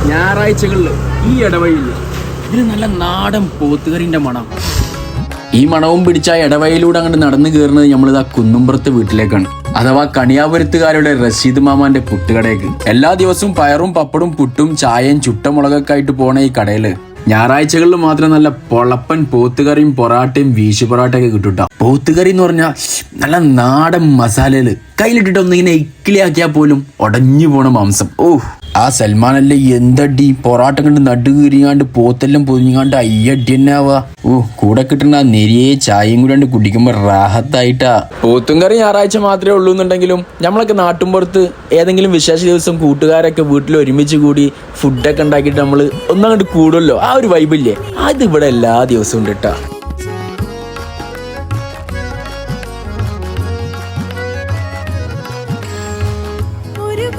ഞായറാഴ്ചകളിൽ ഈ ഇടവഴിയില്ല ഇതിന് നല്ല നാടൻ പോത്തുകറിന്റെ മണം. ഈ മണവും പിടിച്ച ഇടവഴിയിലൂടെ അങ്ങോട്ട് നടന്നു കയറുന്നത് നമ്മളിതാ കുന്നുംപുറത്ത് വീട്ടിലേക്കാണ്, അഥവാ കണിയാപുരത്തുകാരുടെ റഷീദ് മാമാന്റെ പുട്ടുകടയ്ക്ക്. എല്ലാ ദിവസവും പയറും പപ്പടും പുട്ടും ചായയും ചുട്ടമുളകൊക്കെ ആയിട്ട് പോണ ഈ കടയില് ഞായറാഴ്ചകളിൽ മാത്രം നല്ല പൊളപ്പൻ പോത്തുകറിയും പൊറാട്ടയും വീശു പൊറാട്ടയൊക്കെ കിട്ടും. പോത്തുകറി എന്ന് പറഞ്ഞാൽ നല്ല നാടൻ മസാലയില് കയ്യിലിട്ടിട്ട് ഒന്നിങ്ങനെ ഇക്കിളിയാക്കിയാൽ പോലും ഉടഞ്ഞു പോണ മാംസം. ആ സൽമാനല്ലേ എന്തടി പൊറാട്ടം കണ്ട് നടുകീറിയാണ്ട് പോത്തെല്ലാം പൊതിഞ്ഞാണ്ട് അയ്യടി തന്നെ ആവാ. കൂടെ കിട്ടുന്ന നെരിയെ ചായയും കൂടി കുടിക്കുമ്പോ റാഹത്തായിട്ടാ. പോത്തും കറി ഞായറാഴ്ച മാത്രമേ ഉള്ളൂ എന്നുണ്ടെങ്കിലും നമ്മളൊക്കെ നാട്ടുമ്പുറത്ത് ഏതെങ്കിലും വിശേഷ ദിവസം കൂട്ടുകാരൊക്കെ വീട്ടിൽ ഒരുമിച്ച് കൂടി ഫുഡൊക്കെ ഉണ്ടാക്കിയിട്ട് നമ്മൾ ഒന്നങ്ങോട്ട് കൂടുമല്ലോ, ആ ഒരു വൈബില്ലേ, അത് ഇവിടെ എല്ലാ ദിവസവും ഉണ്ട് കേട്ടാ.